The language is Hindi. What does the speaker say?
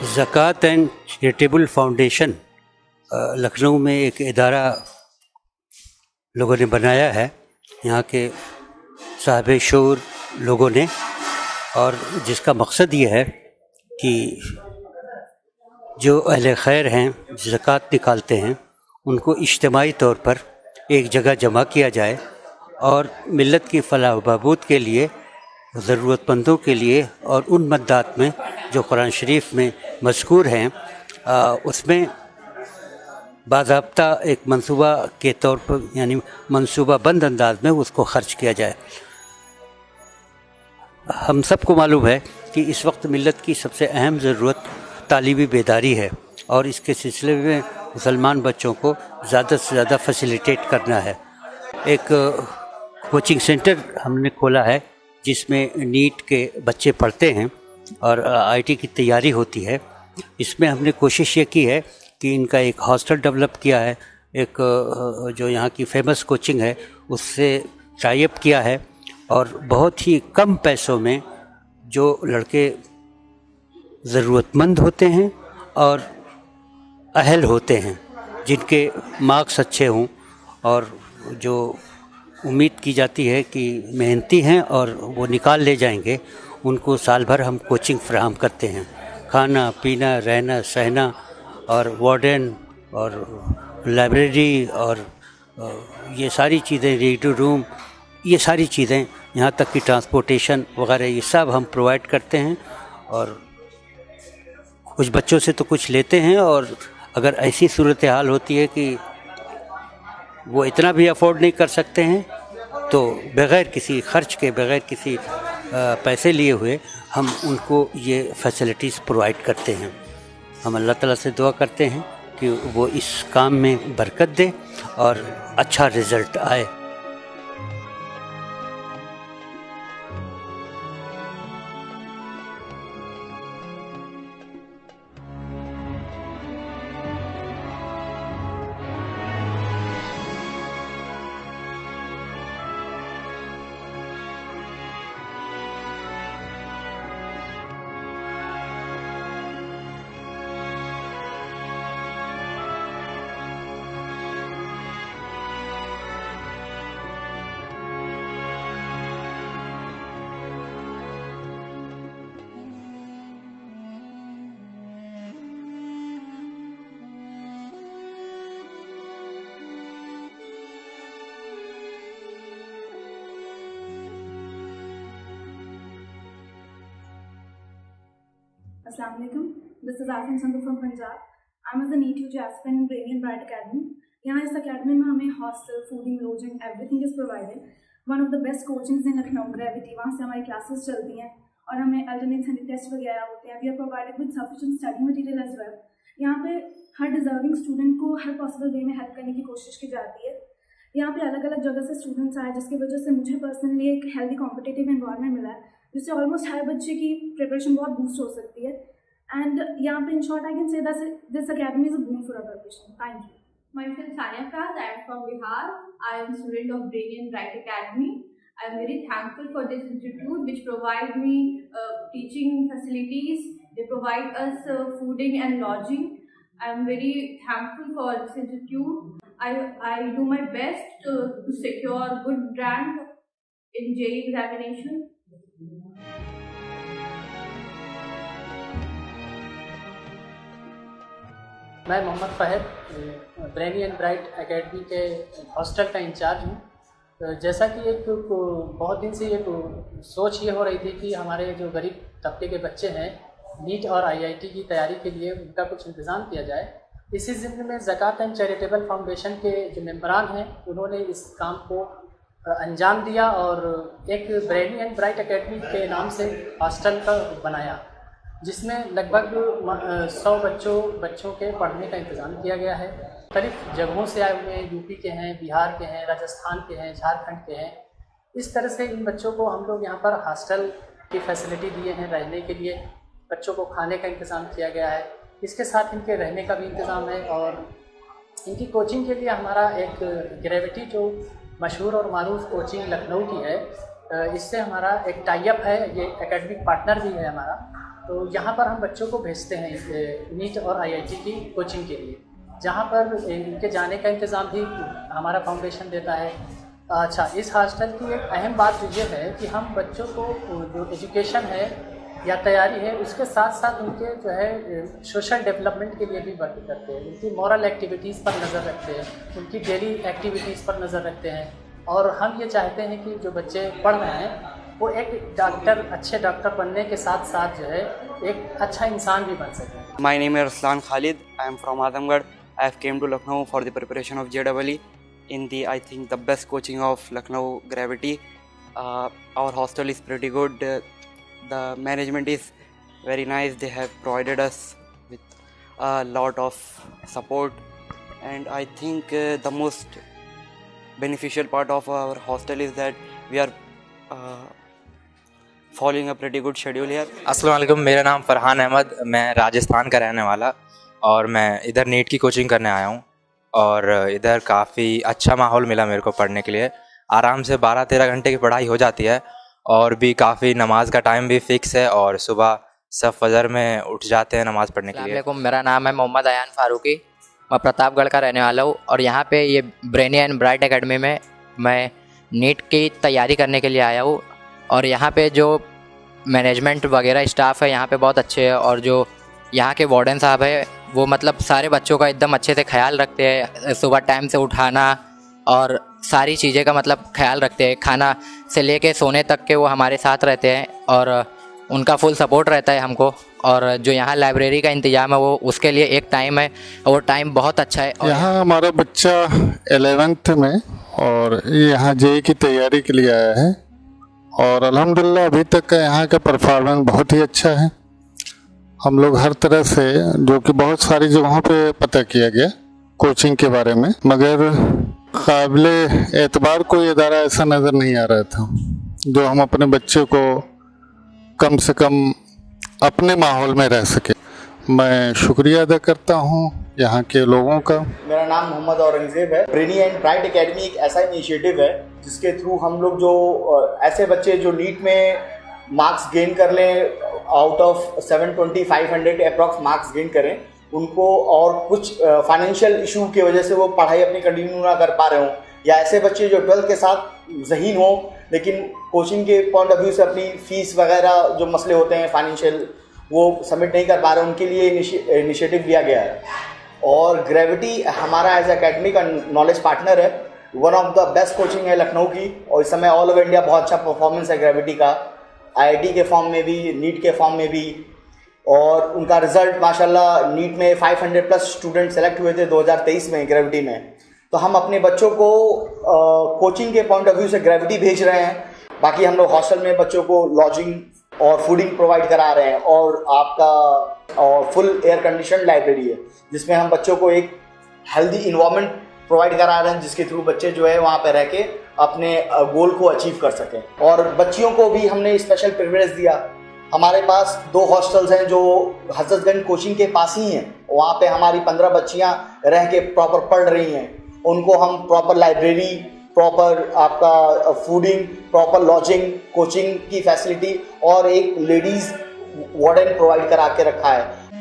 ज़कात एंड चैरिटेबल फाउंडेशन लखनऊ में एक इदारा लोगों ने बनाया है, यहाँ के साहिब शऊर लोगों ने, और जिसका मकसद ये है कि जो अहले खैर हैं, ज़कात निकालते हैं, उनको इज्तिमाई तौर पर एक जगह जमा किया जाए और मिल्लत की फलाह व बहबूद के लिए, ज़रूरतमंदों के लिए, और उन मद्दात में जो कुरान शरीफ में मज़कूर हैं उसमें बाज़ाब्ता एक मंसूबा के तौर पर, यानी मंसूबा बंद अंदाज में उसको ख़र्च किया जाए। हम सबको मालूम है कि इस वक्त मिल्लत की सबसे अहम ज़रूरत तालीमी बेदारी है, और इसके सिलसिले में मुसलमान बच्चों को ज़्यादा से ज़्यादा फैसिलिटेट करना है। एक कोचिंग सेंटर हमने खोला है जिसमें नीट के बच्चे पढ़ते हैं और आईटी की तैयारी होती है। इसमें हमने कोशिश ये की है कि इनका एक हॉस्टल डेवलप किया है, एक जो यहाँ की फेमस कोचिंग है उससे टाई अप किया है, और बहुत ही कम पैसों में जो लड़के ज़रूरतमंद होते हैं और अहल होते हैं, जिनके मार्क्स अच्छे हों और जो उम्मीद की जाती है कि मेहनती हैं और वो निकाल ले जाएंगे, उनको साल भर हम कोचिंग फ्राहम करते हैं। खाना पीना, रहना सहना, और वार्डन और लाइब्रेरी और ये सारी चीज़ें, रीडिंग रूम, ये सारी चीज़ें, यहाँ तक कि ट्रांसपोर्टेशन वगैरह, ये सब हम प्रोवाइड करते हैं। और कुछ बच्चों से तो कुछ लेते हैं, और अगर ऐसी सूरत हाल होती है कि वो इतना भी अफोर्ड नहीं कर सकते हैं तो बग़ैर किसी ख़र्च के, बग़ैर किसी पैसे लिए हुए हम उनको ये फैसिलिटीज़ प्रोवाइड करते हैं। हम अल्लाह ताला से दुआ करते हैं कि वो इस काम में बरकत दे और अच्छा रिज़ल्ट आए। Assalamu alaikum. This is Arfin Sandhu from Punjab. I'm as a NEET UG aspirant in Brainy and Bright Academy. यहाँ इस अकेडमी में हमें hostel, fooding, lodging, everything is provided. One of the best coachings in Lucknow, gravity, वहाँ से हमारी क्लासेस चलती हैं और हमें अल्टरनेट संडे टेस्ट वगैरह होते हैं। We are provided with sufficient study material as well. यहाँ पे हर डिजर्विंग स्टूडेंट को हर पॉसिबल वे में हेल्प करने की कोशिश की जाती है। यहाँ पे अलग अलग जगह से स्टूडेंट्स आए, जिसकी वजह से मुझे पर्सनली एक हेल्दी कॉम्पिटेटिव एनवायरनमेंट मिला है, जिससे ऑलमोस्ट हर बच्चे की प्रिपरेशन बहुत बूस्ट हो सकती है। And यहाँ पे in short I can say that this academy is a boon for our profession. Thank you. Myself Sania Kaz. I am from Bihar. I am a student of Brainy and Bright Academy. I am very thankful for this institute which provide me teaching facilities. They provide us fooding and lodging. I am very thankful for this institute. I do my best to secure good rank in JEE examination. मैं Mohammad Fahad Brainy and Bright Academy के हॉस्टल का इंचार्ज हूँ। जैसा कि एक बहुत दिन से एक सोच ये हो रही थी कि हमारे जो गरीब तबके के बच्चे हैं, नीट और आईआईटी की तैयारी के लिए उनका कुछ इंतज़ाम किया जाए। इसी ज़िम्मे में ज़कात एंड चैरिटेबल फाउंडेशन के जो मेम्बरान हैं उन्होंने इस काम को अंजाम दिया और एक ब्रेनी एंड ब्राइट एकेडमी के नाम से हॉस्टल का बनाया, जिसमें लगभग 100 बच्चों के पढ़ने का इंतज़ाम किया गया है। मुख्तलिफ़ जगहों से आए हुए हैं, यूपी के हैं, बिहार के हैं, राजस्थान के हैं, झारखंड के हैं। इस तरह से इन बच्चों को हम लोग यहाँ पर हॉस्टल की फैसिलिटी दिए हैं, रहने के लिए बच्चों को खाने का इंतज़ाम किया गया है। इसके साथ इनके रहने का भी इंतज़ाम है, और इनकी कोचिंग के लिए हमारा एक ग्रेविटी जो मशहूर और मारूफ कोचिंग लखनऊ की है, इससे हमारा एक टाई अप है, ये एकेडमिक पार्टनर भी है हमारा। तो यहाँ पर हम बच्चों को भेजते हैं नीट और IIT की कोचिंग के लिए, जहाँ पर इनके जाने का इंतज़ाम भी हमारा फाउंडेशन देता है। अच्छा, इस हॉस्टल की एक अहम बात ये है कि हम बच्चों को जो एजुकेशन है या तैयारी है उसके साथ साथ उनके जो है सोशल डेवलपमेंट के लिए भी वर्क करते हैं, उनकी मॉरल एक्टिविटीज़ पर नज़र रखते हैं, उनकी डेली एक्टिविटीज़ पर नज़र रखते हैं। और हम ये चाहते हैं कि जो बच्चे पढ़ रहे हैं वो एक डॉक्टर, अच्छे डॉक्टर बनने के साथ साथ जो है एक अच्छा इंसान भी बन सके। My name is Ruslan Khalid. I am from Azamgarh. I have came to Lucknow for the preparation of JEE in the, I think, the best coaching of Lucknow Gravity. Our hostel is pretty good. The management is very nice. They have provided us with a lot of support, and I think the most beneficial part of our hostel is that we are following a pretty good schedule here. अस्सलाम वालेकुम, मेरा नाम फ़रहान अहमद, मैं राजस्थान का रहने वाला और मैं इधर नीट की कोचिंग करने आया हूँ। और इधर काफ़ी अच्छा माहौल मिला मेरे को पढ़ने के लिए। आराम से 12-13 घंटे की पढ़ाई हो जाती है और भी काफ़ी नमाज का टाइम भी फ़िक्स है और सुबह सब फजर में उठ जाते हैं नमाज़ पढ़ने के लिए। अस्सलाम वालेकुम, मेरा नाम है मोहम्मद अयान फ़ारूकी, मैं प्रतापगढ़ का रहने वाला हूँ और यहाँ पे ये ब्रेनी एंड ब्राइट एकेडमी में मैं नीट की तैयारी करने के लिए आया हूँ। और यहाँ पे जो मैनेजमेंट वगैरह स्टाफ है यहाँ पे बहुत अच्छे है और जो यहाँ के वार्डन साहब है वो मतलब सारे बच्चों का एकदम अच्छे से ख्याल रखते हैं, सुबह टाइम से उठाना और सारी चीज़ें का मतलब ख्याल रखते हैं, खाना से लेके सोने तक के वो हमारे साथ रहते हैं और उनका फुल सपोर्ट रहता है हमको। और जो यहाँ लाइब्रेरी का इंतज़ाम है वो उसके लिए एक टाइम है और वो टाइम बहुत अच्छा है। यहाँ हमारा बच्चा 11th में और यहाँ JEE की तैयारी के लिए आया है और अल्हम्दुलिल्लाह अभी तक का यहाँ का परफॉर्मेंस बहुत ही अच्छा है। हम लोग हर तरह से, जो कि बहुत सारी जगहों पे पता किया गया कोचिंग के बारे में, मगर काबिले एतबार कोई इदारा ऐसा नज़र नहीं आ रहा था जो हम अपने बच्चे को कम से कम अपने माहौल में रह सके। मैं शुक्रिया अदा करता हूँ यहाँ के लोगों का। मेरा नाम मोहम्मद औरंगज़ेब है। ब्रेनी एंड ब्राइट एकेडमी एक ऐसा इनिशिएटिव है जिसके थ्रू हम लोग जो ऐसे बच्चे जो नीट में मार्क्स गेन कर लें, out of 720 500 approx marks gain करें, उनको और कुछ फाइनेंशियल इशू की वजह से वो पढ़ाई अपनी कंटिन्यू ना कर पा रहे हों, या ऐसे बच्चे जो 12th के साथ ज़हीन हों लेकिन कोचिंग के पॉइंट ऑफ व्यू से अपनी फ़ीस वगैरह जो मसले होते हैं फाइनेंशियल वो सबमिट नहीं कर पा रहे, उनके लिए इनिशिएटिव लिया गया है। और ग्रेविटी हमारा एज एकेडमी का नॉलेज पार्टनर है, one of the best coaching है लखनऊ की और इस समय ऑल ओवर इंडिया बहुत अच्छा परफॉर्मेंस है ग्रेविटी का, IIT के फॉर्म में भी, नीट के फॉर्म में भी। और उनका रिज़ल्ट माशाल्लाह नीट में 500 प्लस स्टूडेंट सेलेक्ट हुए थे 2023 में ग्रेविटी में। तो हम अपने बच्चों को कोचिंग के पॉइंट ऑफ व्यू से ग्रेविटी भेज रहे हैं। बाकी हम लोग हॉस्टल में बच्चों को लॉजिंग और फूडिंग प्रोवाइड करा रहे हैं और आपका और फुल एयर कंडीशन लाइब्रेरी है जिसमें हम बच्चों को एक हेल्दी इन्वायरमेंट प्रोवाइड करा रहे हैं जिसके थ्रू बच्चे जो है वहाँ पे रह के अपने गोल को अचीव कर सकें। और बच्चियों को भी हमने स्पेशल प्रिविलेज दिया। हमारे पास 2 हॉस्टल्स हैं जो हजरतगंज कोचिंग के पास ही हैं, वहाँ पे हमारी 15 बच्चियाँ रह के प्रॉपर पढ़ रही हैं। उनको हम प्रॉपर लाइब्रेरी, प्रॉपर आपका फूडिंग, प्रॉपर लॉजिंग, कोचिंग की फैसिलिटी और एक लेडीज़ वार्डन प्रोवाइड करा के रखा है।